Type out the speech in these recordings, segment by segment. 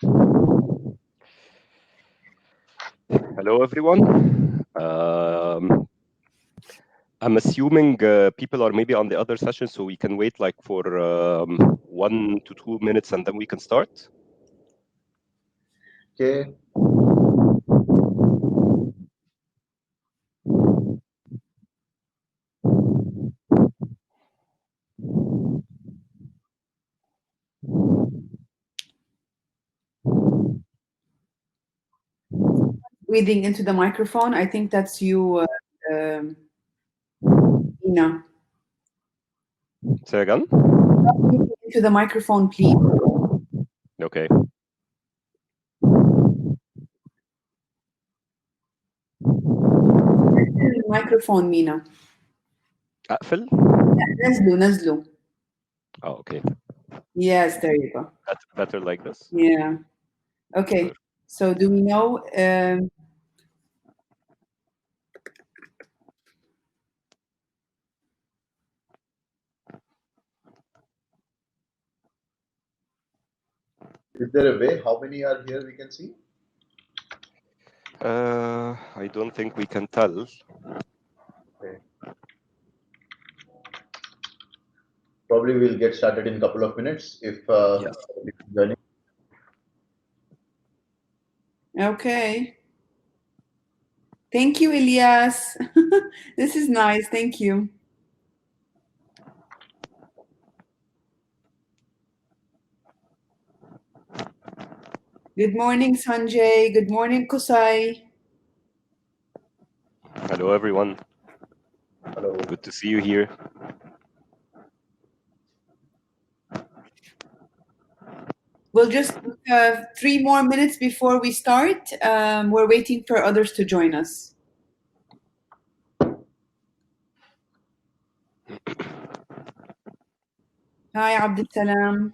Hello, everyone. I'm assuming people are maybe on the other session, so we can wait like for 1 to 2 minutes and then we can start. Okay. Breathing into the microphone. I think that's you, Ina. Say again? Breathing into the microphone, please. Okay. Microphone, Mina. أقفل? نزلوا. Oh, okay. Yes, there you go. That's better like this? Yeah. Okay. Sure. So do we know? Is there a way how many are here we can see? I don't think we can tell. Okay. Probably we'll get started in a couple of minutes if Yes. joining. Okay. Thank you, Elias. This is nice. Thank you. Good morning, Sanjay. Good morning, Kusai. Hello, everyone. Hello. Good to see you here. We'll just 3 more minutes before we start. We're waiting for others to join us. Hi, Abdussalam.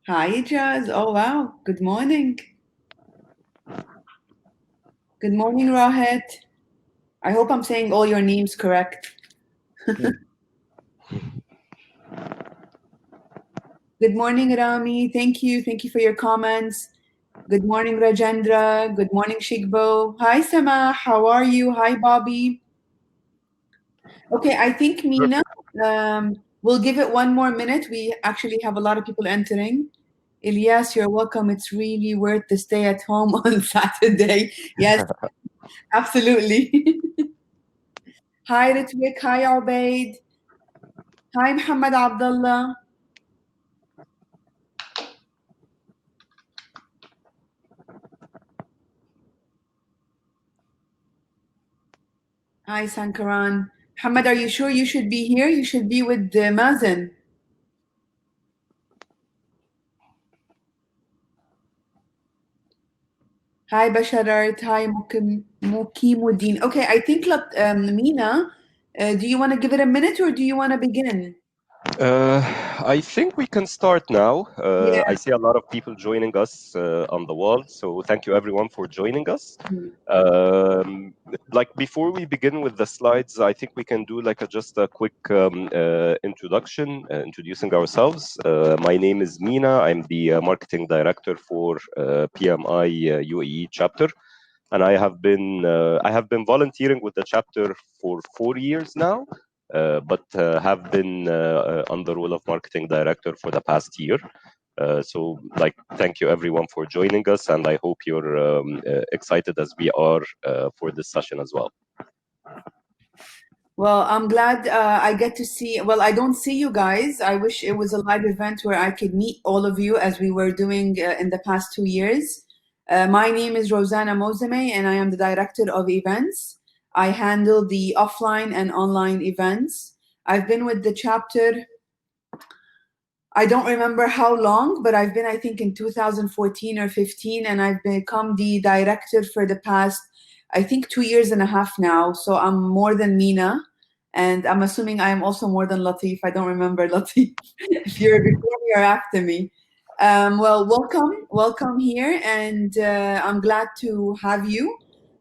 Hi, Ijaz. Oh, wow. Good morning. Good morning, Rahet. I hope I'm saying all your names correct. Good morning, Rami. Thank you. Thank you for your comments. Good morning, Rajendra. Good morning, Shigbo. Hi, Samah. How are you? Hi, Bobby. Okay, I think Mina, we'll give it 1 more minute. We actually have a lot of people entering. Ilyas, you're welcome. It's really worth the stay at home on Saturday. Yes, absolutely. Hi, Ritwik. Hi, Ubaid. Hi, Muhammad Abdullah. Hi, Sankaran. Muhammad, are you sure you should be here? You should be with Mazen. Hi, Basharat. Hi, Mukimuddin. Okay, I think, Mina, do you want to give it a minute or do you want to begin? I think we can start now. Yeah. I see a lot of people joining us on the wall, so thank you everyone for joining us. Like before we begin with the slides, I think we can do like just a quick introduction, introducing ourselves. My name is Mina. I'm the marketing director for PMI UAE chapter, and I have been volunteering with the chapter for 4 years now. But have been on the role of marketing director for the past year. So, like, thank you everyone for joining us, and I hope you're excited as we are for this session as well. Well, I'm glad I get to see. Well, I don't see you guys. I wish it was a live event where I could meet all of you as we were doing in the past 2 years. My name is Rosanna Mozame, and I am the director of events. I handle the offline and online events. I've been with the chapter, I don't remember how long, but I've been, I think, in 2014 or 15, and I've become the director for the past, I think, 2 years and a half now. So I'm more than Mina, and I'm assuming I am also more than Latif. I don't remember, Latif, if you're before me or after me. Well, welcome here, and I'm glad to have you.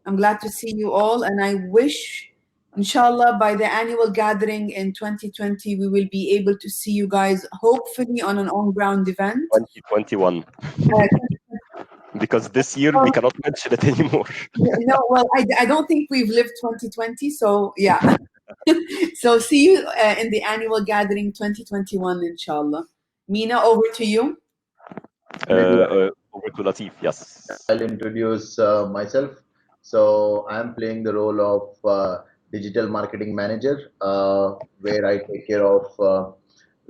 I'm glad to see you all, and I wish Inshallah, by the annual gathering in 2020, we will be able to see you guys, hopefully on an on-ground event. 2021. Because this year we cannot mention it anymore. No, well, I don't think we've lived 2020, so yeah. So see you in the annual gathering 2021, inshallah. Mina, over to you. Over to Latif, yes. I'll introduce myself. So I'm playing the role of digital marketing manager, where I take care of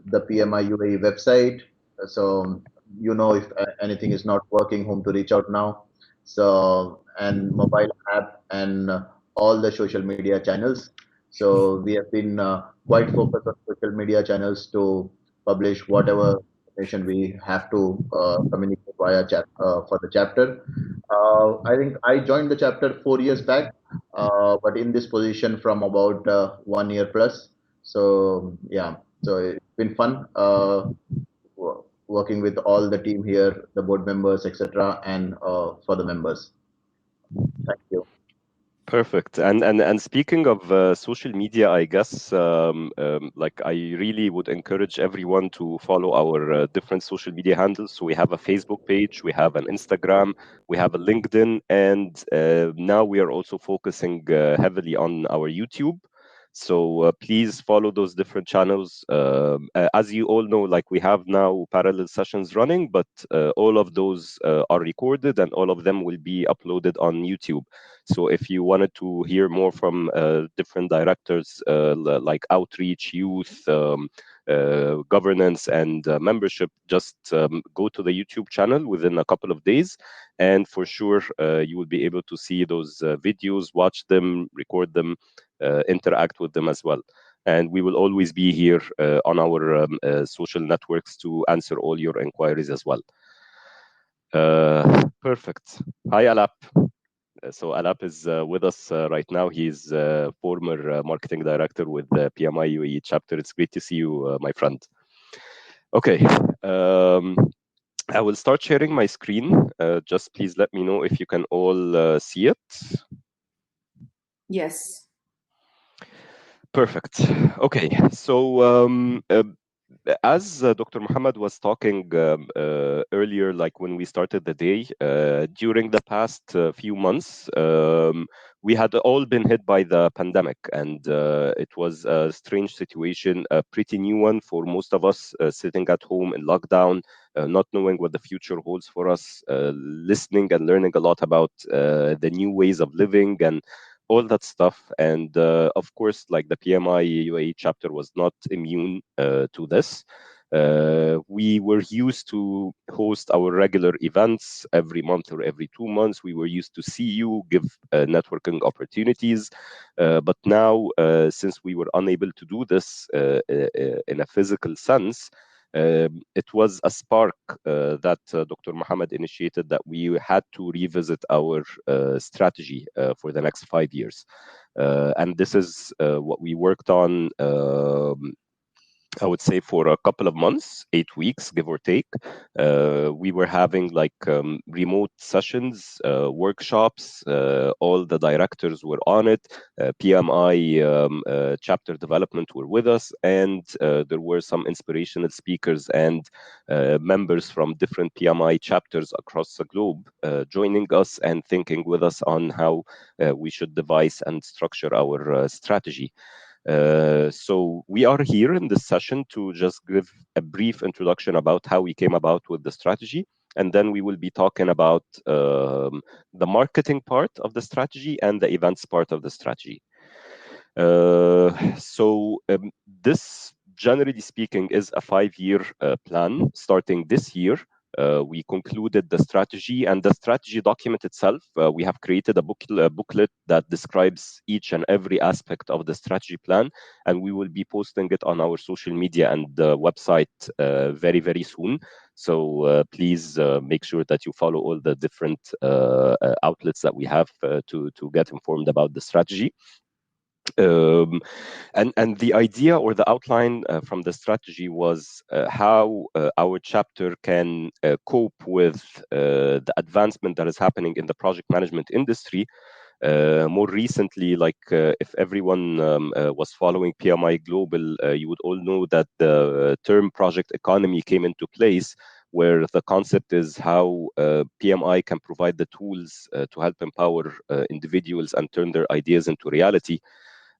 the PMI UAE website. So if anything is not working, whom to reach out now. So and mobile app and all the social media channels. So we have been quite focused on social media channels to publish whatever information we have to communicate via chat for the chapter. I think I joined the chapter 4 years back, but in this position from about 1 year plus. So yeah, so it's been fun working with all the team here, the board members, etc., and for the members. Thank you. Perfect. And speaking of social media, I guess like I really would encourage everyone to follow our different social media handles. So we have a Facebook page, we have an Instagram, we have a LinkedIn, and now we are also focusing heavily on our YouTube. So please follow those different channels. As you all know, like we have now parallel sessions running, but all of those are recorded and all of them will be uploaded on YouTube. So if you wanted to hear more from different directors like outreach, youth, governance, and membership, just go to the YouTube channel within a couple of days. And for sure, you will be able to see those videos, watch them, record them, interact with them as well. And we will always be here on our social networks to answer all your inquiries as well. Perfect. Hi, Alap. So Alap is with us right now. He's former marketing director with the PMI UAE chapter. It's great to see you, my friend. Okay. I will start sharing my screen. Just please let me know if you can all see it. Yes. Perfect. Okay. So as Dr. Muhammad was talking earlier, like when we started the day, during the past few months, we had all been hit by the pandemic, and it was a strange situation, a pretty new one for most of us, sitting at home in lockdown, not knowing what the future holds for us, listening and learning a lot about the new ways of living and all that stuff. And of course, like the PMI UAE chapter was not immune to this. We were used to host our regular events every month or every 2 months. We were used to see you, give networking opportunities. But now, since we were unable to do this in a physical sense, it was a spark that Dr. Mohammed initiated, that we had to revisit our strategy for the next 5 years. And this is what we worked on, I would say, for a couple of months, 8 weeks, give or take. We were having like remote sessions, workshops. All the directors were on it. PMI chapter development were with us, and there were some inspirational speakers and members from different PMI chapters across the globe joining us and thinking with us on how we should devise and structure our strategy. So we are here in this session to just give a brief introduction about how we came about with the strategy, and then we will be talking about the marketing part of the strategy and the events part of the strategy. So this, generally speaking, is a 5-year plan starting this year. We concluded the strategy, and the strategy document itself, we have created a booklet that describes each and every aspect of the strategy plan, and we will be posting it on our social media and the website very, very soon. So please make sure that you follow all the different outlets that we have to get informed about the strategy. And the idea or the outline from the strategy was how our chapter can cope with the advancement that is happening in the project management industry, More recently, if everyone was following PMI Global, you would all know that the term project economy came into place, where the concept is how PMI can provide the tools to help empower individuals and turn their ideas into reality.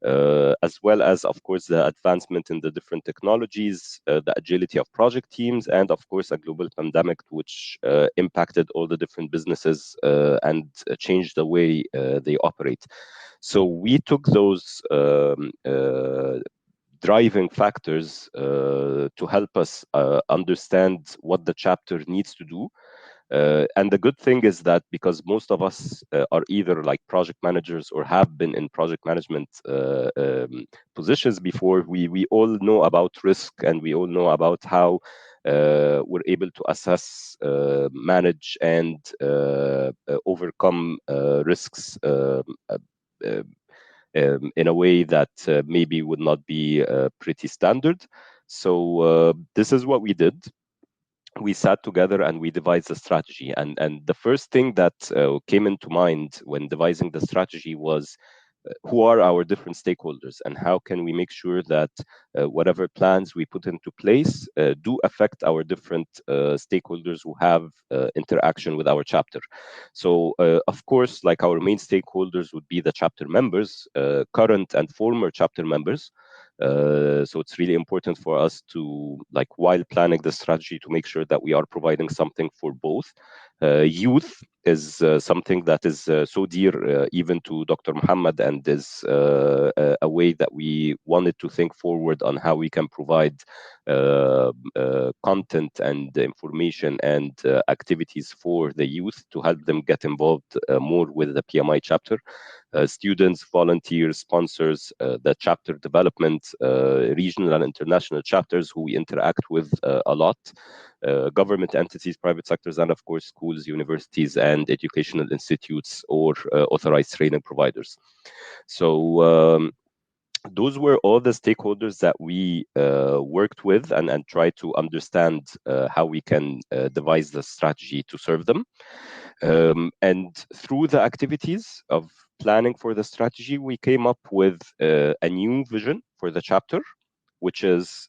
As well as, of course, the advancement in the different technologies, the agility of project teams, and of course, a global pandemic which impacted all the different businesses and changed the way they operate. So we took those driving factors to help us understand what the chapter needs to do. And the good thing is that because most of us are either like project managers or have been in project management positions before, we all know about risk, and we all know about how we're able to assess, manage, and overcome risks in a way that maybe would not be pretty standard. So this is what we did. We sat together and we devised a strategy. And the first thing that came into mind when devising the strategy was who are our different stakeholders, and how can we make sure that whatever plans we put into place do affect our different stakeholders who have interaction with our chapter. So of course, like, our main stakeholders would be the chapter members, current and former chapter members. So it's really important for us to, like, while planning the strategy, to make sure that we are providing something for both. Youth is something that is so dear even to Dr. Muhammad, and is a way that we wanted to think forward on how we can provide content and information and activities for the youth to help them get involved more with the PMI chapter. Students, volunteers, sponsors, the chapter development, regional and international chapters who we interact with a lot, government entities, private sectors, and of course schools, universities, and educational institutes or authorized training providers. So those were all the stakeholders that we worked with and tried to understand how we can devise the strategy to serve them. And through the activities of planning for the strategy, we came up with a new vision for the chapter, which is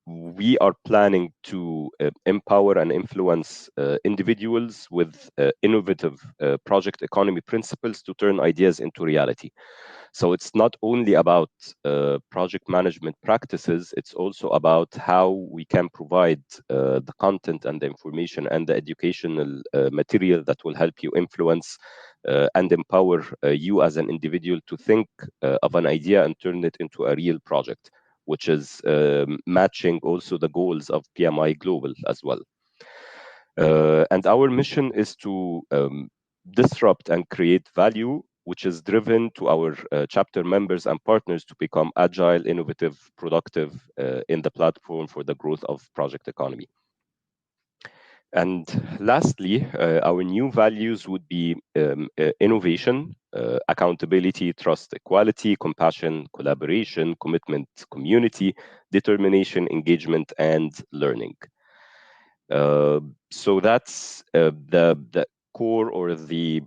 we are planning to empower and influence individuals with innovative project economy principles to turn ideas into reality. So it's not only about project management practices, it's also about how we can provide the content and the information and the educational material that will help you influence and empower you as an individual to think of an idea and turn it into a real project, which is matching also the goals of PMI Global as well. And our mission is to disrupt and create value, which is driven to our chapter members and partners to become agile, innovative, productive in the platform for the growth of project economy. And lastly, our new values would be innovation, accountability, trust, equality, compassion, collaboration, commitment, community, determination, engagement, and learning. So that's the core, or the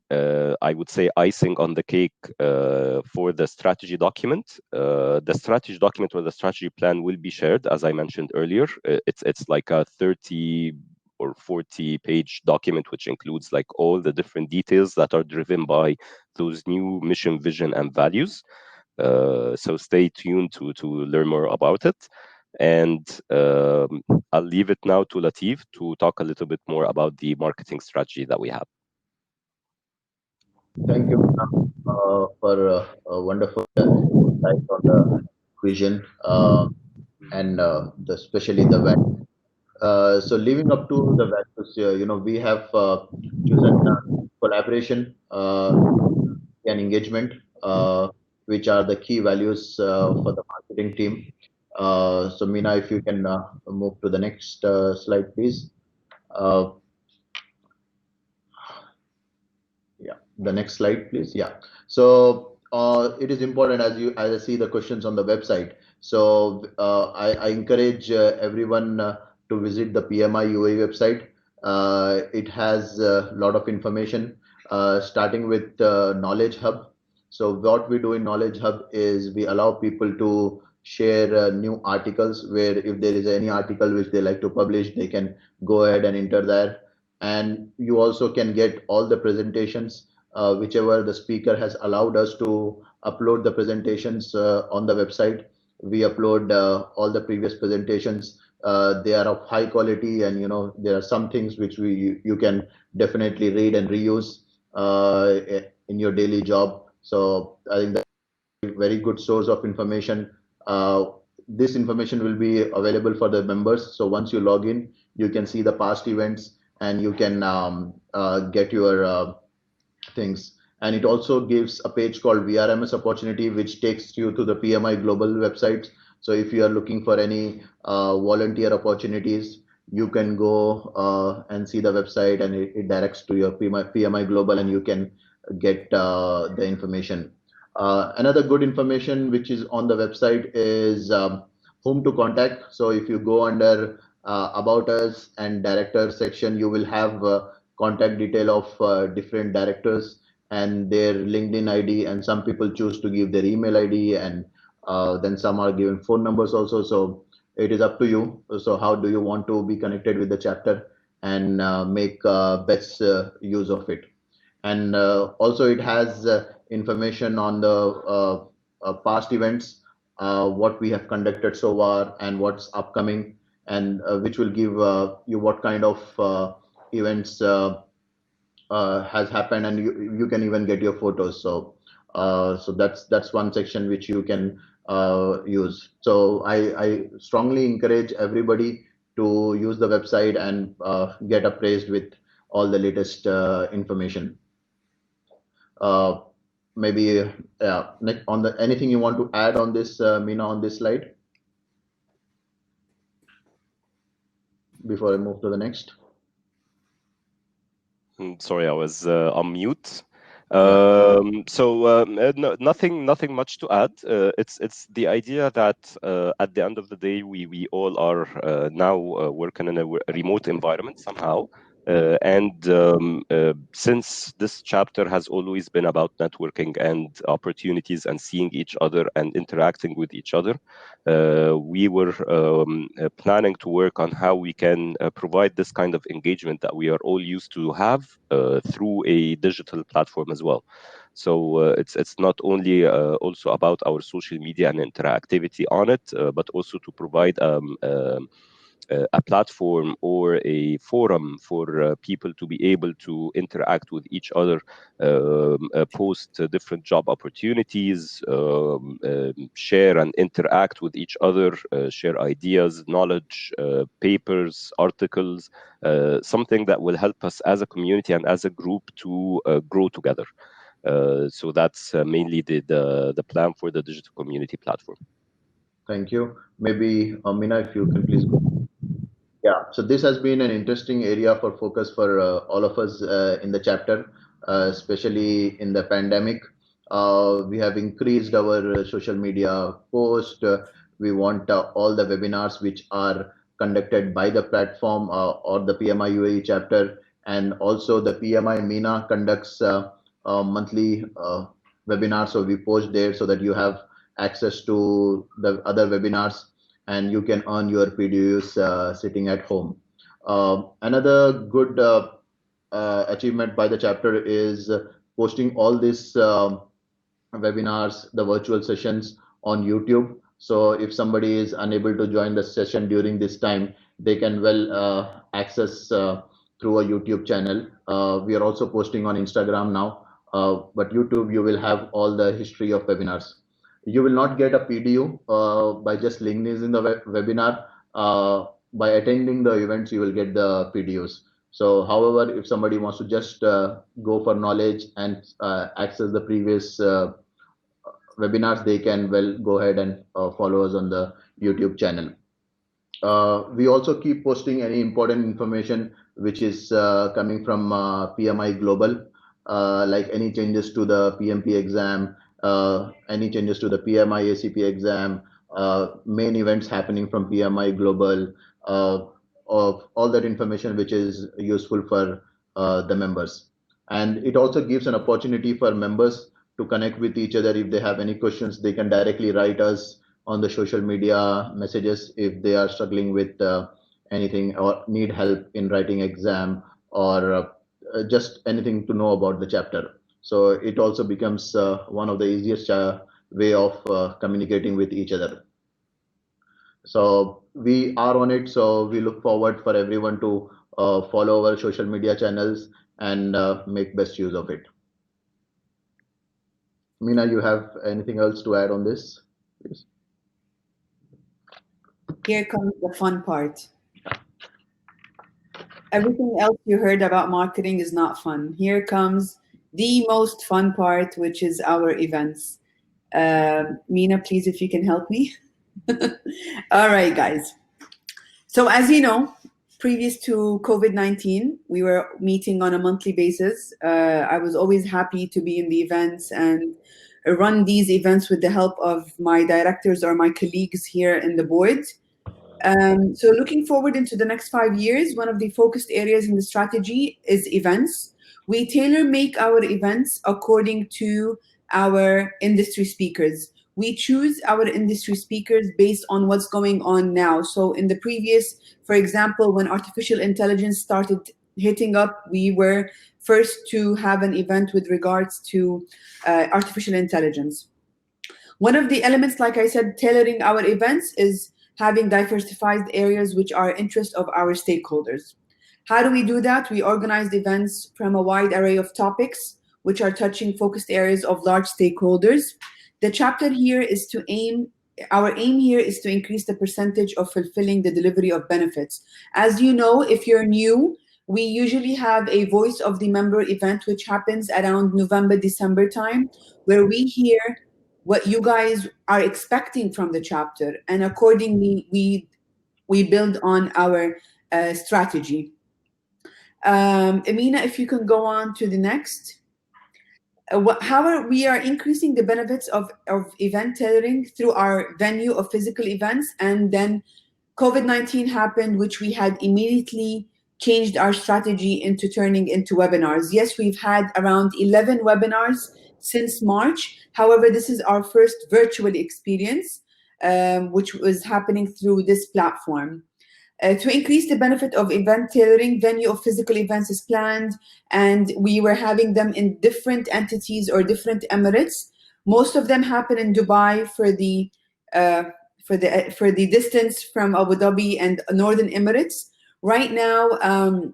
I would say icing on the cake for the strategy document. The strategy document or the strategy plan will be shared, as I mentioned earlier. It's like a 30 or 40-page document, which includes like all the different details that are driven by those new mission, vision, and values. So stay tuned to learn more about it. And I'll leave it now to Latif to talk a little bit more about the marketing strategy that we have. Thank you for a wonderful insight on the vision and especially the value. So living up to the values, we have chosen collaboration and engagement, which are the key values for the marketing team. So Meena, if you can move to the next slide, please. Uh, yeah, the next slide, please. Yeah. So it is important, as I see the questions on the website. So I encourage everyone to visit the PMI UAE website. It has a lot of information starting with Knowledge Hub. So what we do in Knowledge Hub is we allow people to share new articles, where if there is any article which they like to publish, they can go ahead and enter there. And you also can get all the presentations, whichever the speaker has allowed us to upload the presentations on the website. We upload all the previous presentations. They are of high quality, and there are some things which you can definitely read and reuse in your daily job. So I think that's a very good source of information. Uh, this information will be available for the members. So once you log in, you can see the past events, and you can get your things. And it also gives a page called VRMS opportunity, which takes you to the PMI global websites. So if you are looking for any volunteer opportunities, you can go and see the website, and it directs to your PMI global, and you can get the information. Another good information which is on the website is whom to contact. So if you go under about us and director section, you will have contact detail of different directors and their LinkedIn ID, and some people choose to give their email ID, and then some are given phone numbers also. So it is up to you. So how do you want to be connected with the chapter and make best use of it? And also it has information on the past events, what we have conducted so far and what's upcoming, and which will give you what kind of events has happened, and you can even get your photos. So so that's one section which you can use. So I strongly encourage everybody to use the website and get appraised with all the latest information. uh, Maybe on the anything you want to add on this, Mina, on this slide before I move to the next? Sorry, I was on mute. Yeah. Nothing much to add. It's the idea that at the end of the day, we all are now working in a remote environment somehow. Since this chapter has always been about networking and opportunities and seeing each other and interacting with each other, we were planning to work on how we can provide this kind of engagement that we are all used to have through a digital platform as well. So it's not only also about our social media and interactivity on it, but also to provide a platform or a forum for people to be able to interact with each other, post different job opportunities, share and interact with each other, share ideas, knowledge, papers, articles, something that will help us as a community and as a group to grow together. So that's mainly the plan for the digital community platform. Thank you. Maybe Mina, if you can please go. Yeah, so this has been an interesting area for focus for all of us in the chapter, especially in the pandemic. We have increased our social media post. We want all the webinars which are conducted by the platform or the PMI UAE chapter, and also the PMI MENA conducts monthly webinars. So we post there so that you have access to the other webinars, and you can earn your PDUs sitting at home. Another good achievement by the chapter is posting all these webinars, the virtual sessions on YouTube. So if somebody is unable to join the session during this time, they can well access through a YouTube channel. We are also posting on Instagram now, but YouTube, you will have all the history of webinars. You will not get a PDU by just linking this in the webinar. By attending the events, you will get the PDUs. So, however, if somebody wants to just go for knowledge and access the previous webinars, they can well go ahead and follow us on the YouTube channel. We also keep posting any important information which is coming from PMI Global, like any changes to the PMP exam, any changes to the PMI ACP exam, main events happening from PMI Global, of all that information which is useful for the members. And it also gives an opportunity for members to connect with each other. If they have any questions, they can directly write us on the social media messages if they are struggling with anything or need help in writing exam, or just anything to know about the chapter. So it also becomes one of the easiest way of communicating with each other. So we are on it. So we look forward for everyone to follow our social media channels and make best use of it. Meena, you have anything else to add on this, please? Here comes the fun part. Everything else you heard about marketing is not fun. Here comes the most fun part, which is our events. Meena, please, if you can help me. All right, guys. So as you know, previous to COVID-19, we were meeting on a monthly basis. I was always happy to be in the events and run these events with the help of my directors or my colleagues here in the board. So looking forward into the next 5 years, one of the focused areas in the strategy is events. We tailor make our events according to our industry speakers. We choose our industry speakers based on what's going on now. So in the previous, for example, when artificial intelligence started hitting up, we were first to have an event with regards to artificial intelligence. One of the elements, like I said, tailoring our events is having diversified areas which are interest of our stakeholders. How do we do that? We organize events from a wide array of topics which are touching focused areas of large stakeholders. The chapter here is our aim here is to increase the percentage of fulfilling the delivery of benefits. As you know, if you're new, we usually have a voice of the member event which happens around November, December time, where we hear what you guys are expecting from the chapter, and accordingly we build on our strategy. Amina, if you can go on to the next. How we are increasing the benefits of event tailoring through our venue of physical events, and then COVID-19 happened, which we had immediately changed our strategy into turning into webinars. Yes, we've had around 11 webinars since March. However, this is our first virtual experience, which was happening through this platform. To increase the benefit of event tailoring, venue of physical events is planned, and we were having them in different entities or different emirates. Most of them happen in Dubai for the distance from Abu Dhabi and Northern Emirates. Right now,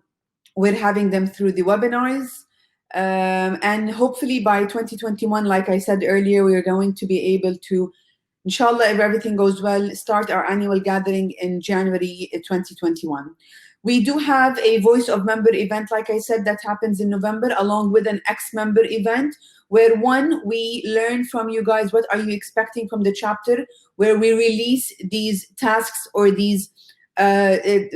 we're having them through the webinars. And hopefully by 2021, like I said earlier, we are going to be able to, inshallah, if everything goes well, start our annual gathering in January 2021. We do have a voice of member event, like I said, that happens in November, along with an ex-member event, where we learn from you guys, what are you expecting from the chapter, where we release these tasks or these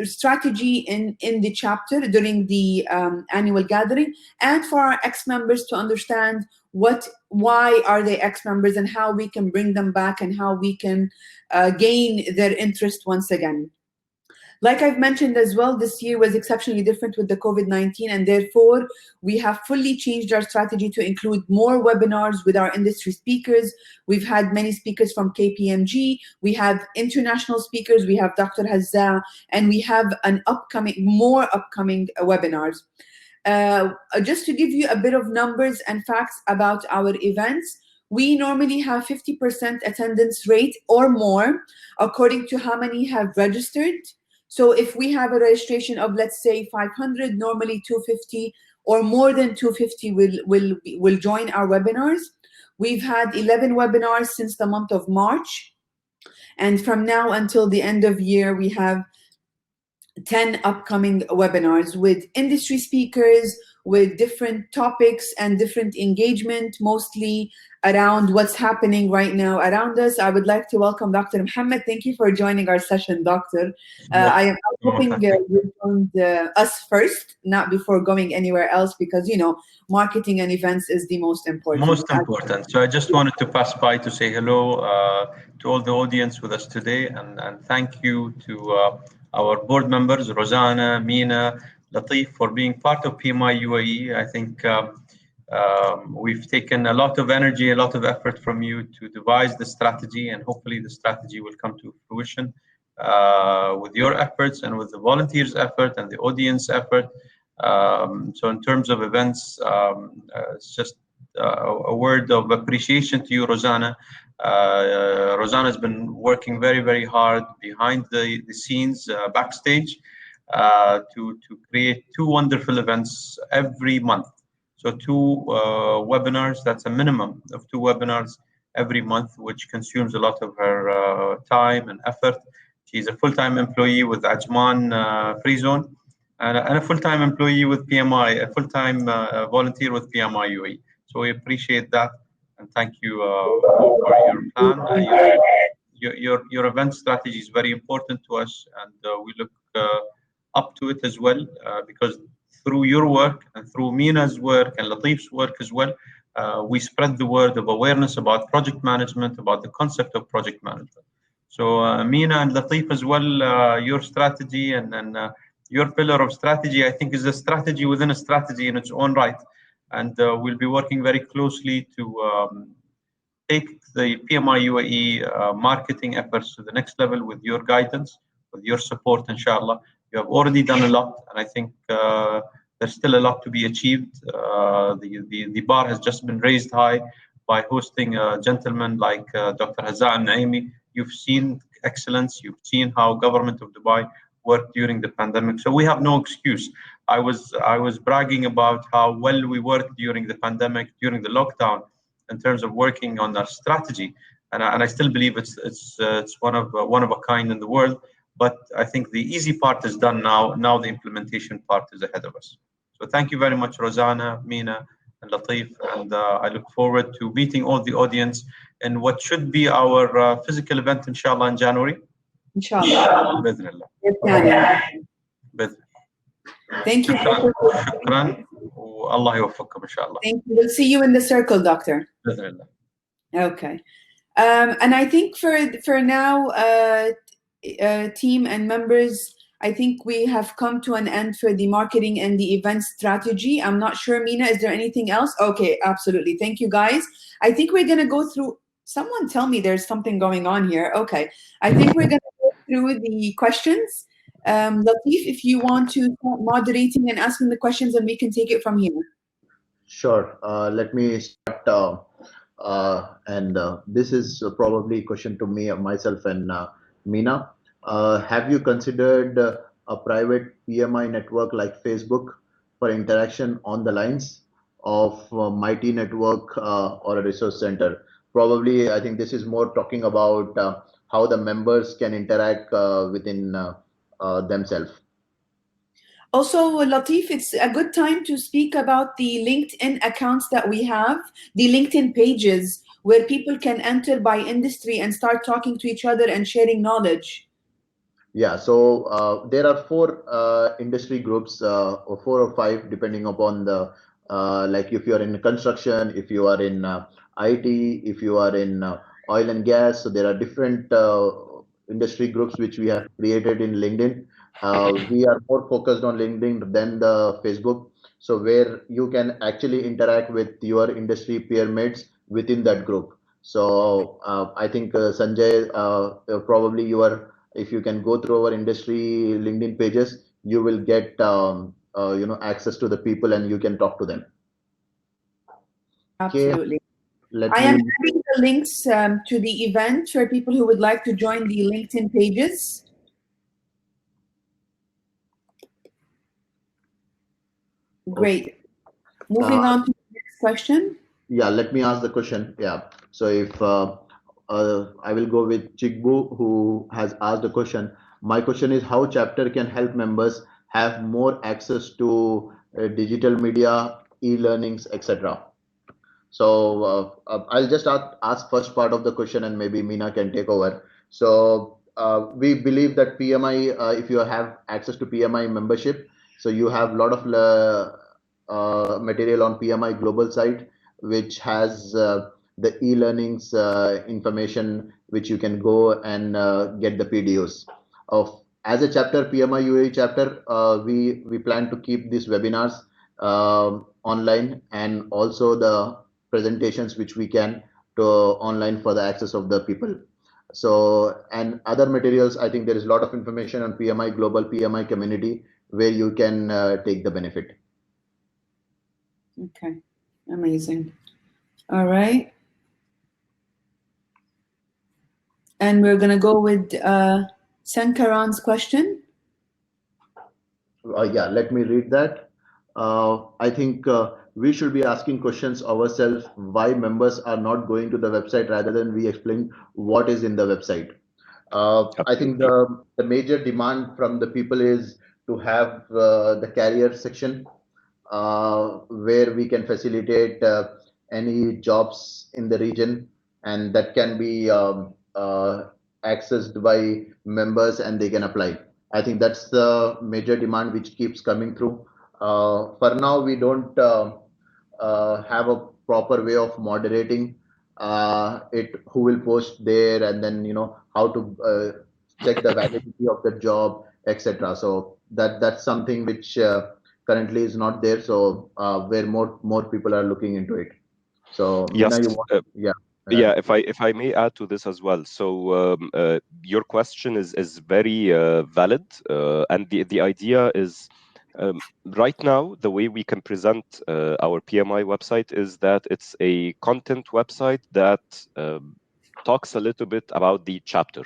strategy in the chapter during the annual gathering, and for our ex-members to understand why are they ex-members and how we can bring them back and how we can gain their interest once again. Like I've mentioned as well, this year was exceptionally different with the COVID-19, and therefore we have fully changed our strategy to include more webinars with our industry speakers. We've had many speakers from KPMG, we have international speakers, we have Dr. Hazza, and we have more upcoming webinars. Just to give you a bit of numbers and facts about our events, we normally have 50% attendance rate or more, according to how many have registered. So if we have a registration of, let's say, 500, normally 250 or more than 250 will join our webinars. We've had 11 webinars since the month of March. And from now until the end of year, we have 10 upcoming webinars with industry speakers, with different topics and different engagement, mostly around what's happening right now around us. I would like to welcome Dr. Mohammed. Thank you for joining our session, Doctor. I am hoping you joined us first, not before going anywhere else, because, you know, marketing and events is the most important. Most important. So I just wanted to pass by to say hello to all the audience with us today, and thank you to our board members, Rosanna, Meena, Latif, for being part of PMI UAE. I think we've taken a lot of energy, a lot of effort from you to devise the strategy, and hopefully the strategy will come to fruition with your efforts and with the volunteers' effort and the audience effort. So in terms of events, it's just a word of appreciation to you, Rosanna. Rosanna has been working very, very hard behind the scenes, backstage, to create two wonderful events every month. So two webinars, that's a minimum of two webinars every month, which consumes a lot of her time and effort. She's a full-time employee with Ajman Free Zone and a full-time employee with PMI, a full-time volunteer with PMI UAE. So we appreciate that and thank you for your plan. Your event strategy is very important to us, and we look up to it as well because through your work and through Mina's work and Latif's work as well, we spread the word of awareness about project management, about the concept of project management. So Mina and Latif as well, your strategy and your pillar of strategy, I think, is a strategy within a strategy in its own right. And we'll be working very closely to take the PMI UAE marketing efforts to the next level with your guidance, with your support, inshallah. You have already done a lot, and I think there's still a lot to be achieved. The bar has just been raised high by hosting a gentleman like Dr. Hazan Naimi. You've seen excellence. You've seen how government of Dubai worked during the pandemic. So we have no excuse. I was bragging about how well we worked during the pandemic, during the lockdown, in terms of working on our strategy, and I still believe it's one of a kind in the world. But I think the easy part is done now. Now the implementation part is ahead of us. So thank you very much, Rosanna, Mina, and Latif, and I look forward to meeting all the audience in what should be our physical event, inshallah, in January. Inshallah. بإذن الله. بإذن. Thank you. شكرا والله يوفقكم إن شاء الله. Thank you. We'll see you in the circle, Doctor. بإذن الله. Okay. And I think for now, team and members, I think we have come to an end for the marketing and the event strategy. I'm not sure, Mina, is there anything else? Okay, absolutely. Thank you, guys. I think we're going to go through, someone tell me there's something going on here. Okay. I think we're going to go through the questions. Latif, if you want to start moderating and asking the questions, and we can take it from here. Sure. Let me start. This is probably a question to me, myself, and Mina. Have you considered a private PMI network like Facebook for interaction on the lines of Mighty Network or a resource center? Probably, I think this is more talking about how the members can interact within themselves. Also, Latif, it's a good time to speak about the LinkedIn accounts that we have, the LinkedIn pages where people can enter by industry and start talking to each other and sharing knowledge. Yeah, so there are four industry groups, or 4 or 5, depending upon the, like if you are in construction, if you are in IT, if you are in oil and gas. So there are different industry groups which we have created in LinkedIn. We are more focused on LinkedIn than the Facebook. So where you can actually interact with your industry peer mates within that group. So I think Sanjay, probably you are, if you can go through our industry LinkedIn pages, you will get access to the people and you can talk to them. Absolutely. Okay. I am adding the links to the event for people who would like to join the LinkedIn pages. Great. Moving on to the next question. Yeah, let me ask the question. Yeah. So if I will go with Chigbu, who has asked a question. My question is how chapter can help members have more access to digital media, e-learnings, etc. So I'll just ask first part of the question and maybe Mina can take over. So we believe that PMI, if you have access to PMI membership, so you have a lot of material on PMI global site, which has the e-learnings information, which you can go and get the PDOs of as a chapter, PMI UAE chapter, we plan to keep these webinars online, and also the presentations which we can to online for the access of the people. So, and other materials, I think there is a lot of information on PMI Global, PMI community, where you can take the benefit. Okay, amazing. All right. And we're going to go with Sankaran's question. Yeah, let me read that. I think we should be asking questions ourselves why members are not going to the website rather than we explain what is in the website. I think the major demand from the people is to have the career section where we can facilitate any jobs in the region, and that can be accessed by members and they can apply. I think that's the major demand which keeps coming through. For now, we don't have a proper way of moderating it, who will post there, and then how to check the validity of the job, etc. So that's something which currently is not there. So where more people are looking into it. So Yes. Meena, you want? Yeah. Yeah, if I may add to this as well. So your question is very valid, and the idea is right now the way we can present our PMI website is that it's a content website that talks a little bit about the chapter.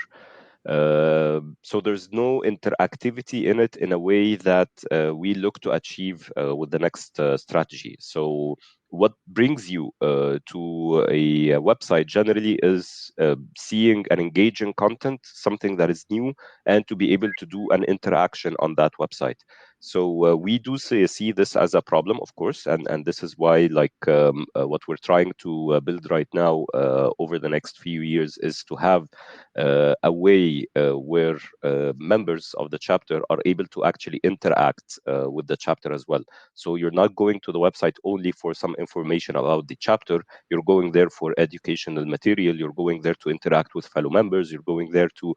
So there's no interactivity in it in a way that we look to achieve with the next strategy. So what brings you to a website generally is seeing an engaging content, something that is new, and to be able to do an interaction on that website. So we do see this as a problem, of course, and this is why what we're trying to build right now over the next few years is to have a way where members of the chapter are able to actually interact with the chapter as well. So you're not going to the website only for some information about the chapter. You're going there for educational material. You're going there to interact with fellow members. You're going there to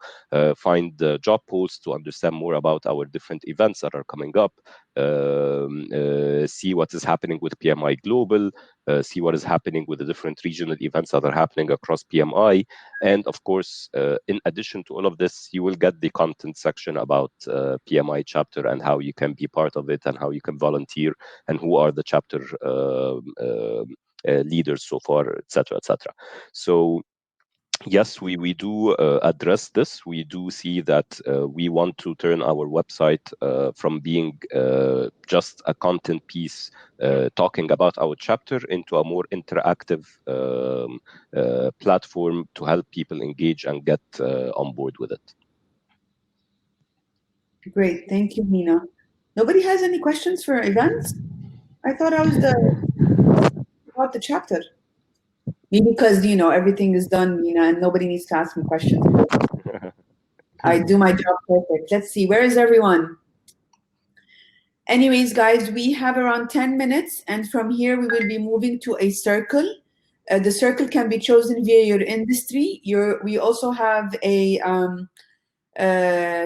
find job posts, to understand more about our different events that are coming up, see what is happening with PMI Global, see what is happening with the different regional events that are happening across PMI. And of course, in addition to all of this, you will get the content section about PMI chapter and how you can be part of it and how you can volunteer and who are the chapter leaders so far, etc., etc. So yes, we do address this. We do see that we want to turn our website from being just a content piece talking about our chapter into a more interactive platform to help people engage and get on board with it. Great, thank you, Meena. Nobody has any questions for events? I thought I was about the chapter. Maybe because everything is done, Meena, and nobody needs to ask me questions. I do my job perfect. Let's see, where is everyone? Anyways, guys, we have around 10 minutes, and from here we will be moving to a circle. The circle can be chosen via your industry. We also have a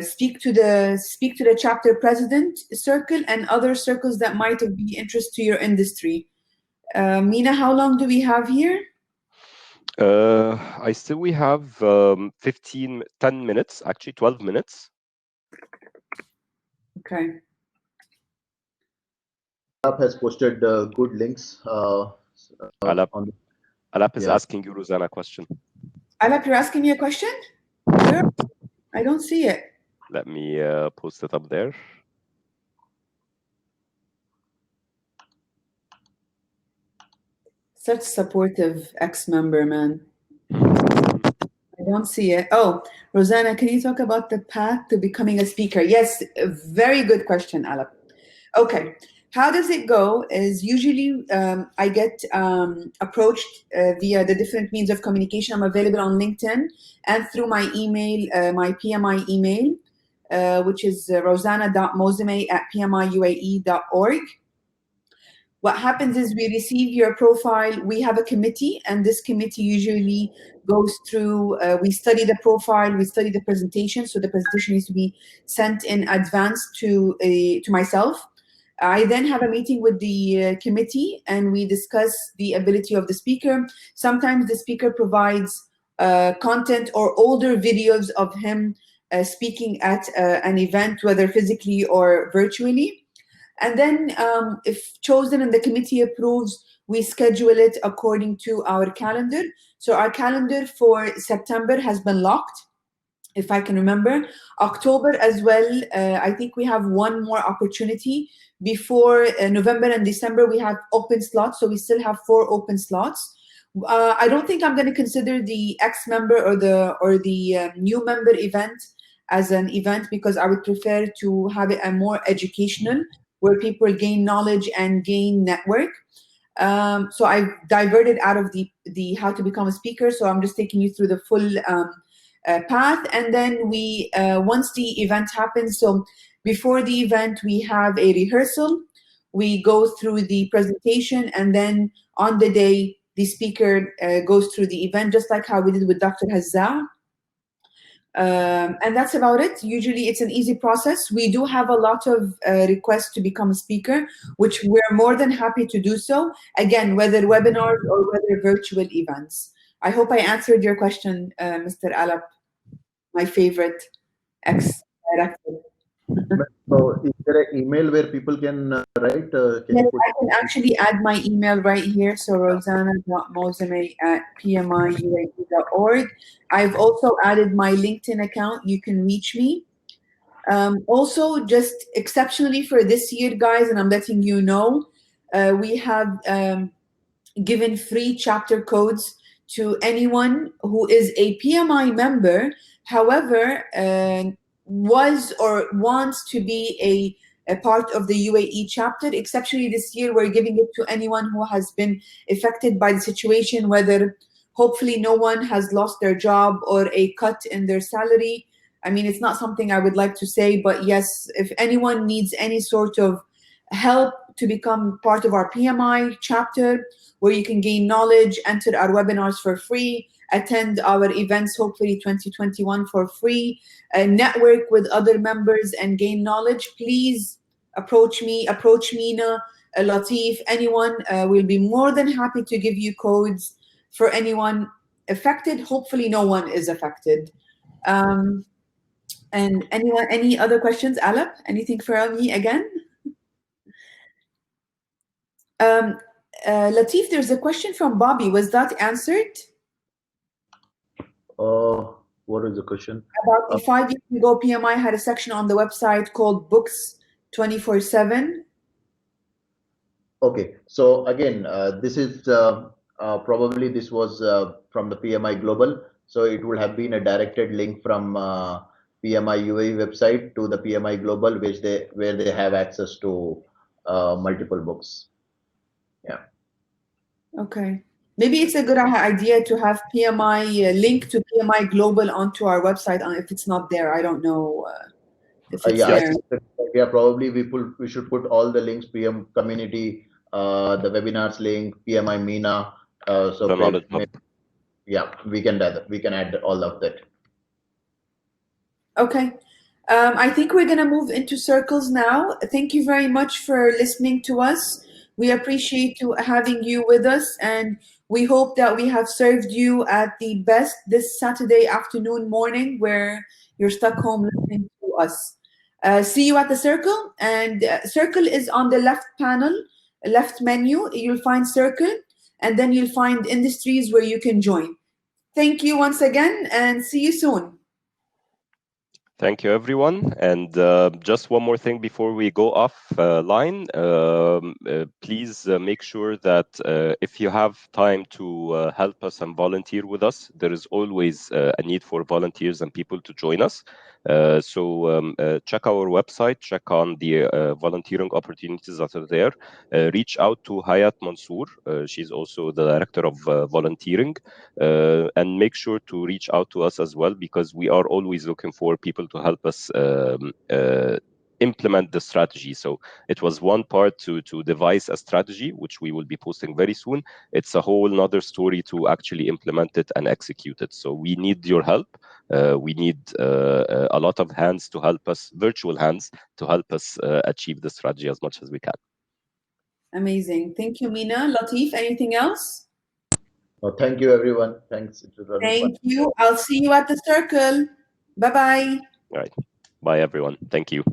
speak to the chapter president circle and other circles that might be interest to your industry. Meena, how long do we have here? We have 10 minutes, actually 12 minutes. Okay. Alap has posted good links. Alap is asking you, Rosanna, a question. Alap, you're asking me a question? Where? I don't see it. Let me post it up there. Such supportive ex-member, man. I don't see it. Oh, Rosanna, can you talk about the path to becoming a speaker? Yes, a very good question, Alap. Okay, how does it go is usually I get approached via the different means of communication. I'm available on LinkedIn and through my email, my PMI email, which is rosanna.mozeme@pmiuae.org. What happens is we receive your profile. We have a committee, and this committee usually goes through, we study the profile, we study the presentation. So the presentation needs to be sent in advance to myself. I then have a meeting with the committee, and we discuss the ability of the speaker. Sometimes the speaker provides content or older videos of him speaking at an event, whether physically or virtually. And then if chosen and the committee approves, we schedule it according to our calendar. So our calendar for September has been locked, if I can remember. October as well, I think we have one more opportunity. Before November and December, we have open slots. So we still have 4 open slots. I don't think I'm going to consider the ex-member or the new member event as an event, because I would prefer to have it a more educational, where people gain knowledge and gain network. So I've diverted out of the how to become a speaker. So I'm just taking you through the full path. And then we, once the event happens, so before the event, we have a rehearsal. We go through the presentation, and then on the day, the speaker goes through the event, just like how we did with Dr. Hazza. And that's about it. Usually it's an easy process. We do have a lot of requests to become a speaker, which we're more than happy to do so. Again, whether webinars or whether virtual events. I hope I answered your question, Mr. Alap, my favorite ex-director. So is there an email where people can write? Yes, I can actually add my email right here. So rosanna.mozame@pmiuae.org. I've also added my LinkedIn account. You can reach me. Also, just exceptionally for this year, guys, and I'm letting you know, we have given free chapter codes to anyone who is a PMI member, however, was or wants to be a part of the UAE chapter. Exceptionally this year, we're giving it to anyone who has been affected by the situation, whether hopefully no one has lost their job or a cut in their salary. I mean, it's not something I would like to say, but yes, if anyone needs any sort of help to become part of our PMI chapter, where you can gain knowledge, enter our webinars for free, attend our events, hopefully 2021 for free, network with other members and gain knowledge, please approach me, approach Mina, Latif, anyone. We'll be more than happy to give you codes for anyone affected. Hopefully no one is affected. And anyone, any other questions, Alap? Anything for me again? Latif, there's a question from Bobby. Was that answered? What is the question? About the 5 years ago, PMI had a section on the website called Books 24/7. Okay, so again, this is probably this was from the PMI Global, so it would have been a directed link from PMI UAE website to the PMI Global, where they have access to multiple books. Yeah. Okay. Maybe it's a good idea to have PMI link to PMI Global onto our website. If it's not there, I don't know if it's there. Yeah, probably we should put all the links, PM community, the webinars link, PMI Mina. So the knowledge hub. Yeah, we can add all of that. Okay. I think we're going to move into circles now. Thank you very much for listening to us. We appreciate having you with us, and we hope that we have served you at the best this Saturday afternoon, morning, where you're stuck home listening to us. See you at the circle, and circle is on the left panel, left menu. You'll find circle, and then you'll find industries where you can join. Thank you once again, and see you soon. Thank you, everyone. And just one more thing before we go off line. Please make sure that if you have time to help us and volunteer with us, there is always a need for volunteers and people to join us. So check our website, check on the volunteering opportunities that are there. Reach out to Hayat Mansour. She's also the director of volunteering. And make sure to reach out to us as well, because we are always looking for people to help us implement the strategy. So it was one part to devise a strategy, which we will be posting very soon. It's a whole nother story to actually implement it and execute it. So we need your help. We need a lot of hands to help us, virtual hands, to help us achieve the strategy as much as we can. Amazing. Thank you, Mina. Latif, anything else? Well, thank you, everyone. Thanks. It was Thank you. I'll see you at the circle. Bye-bye. All right. Bye, everyone. Thank you.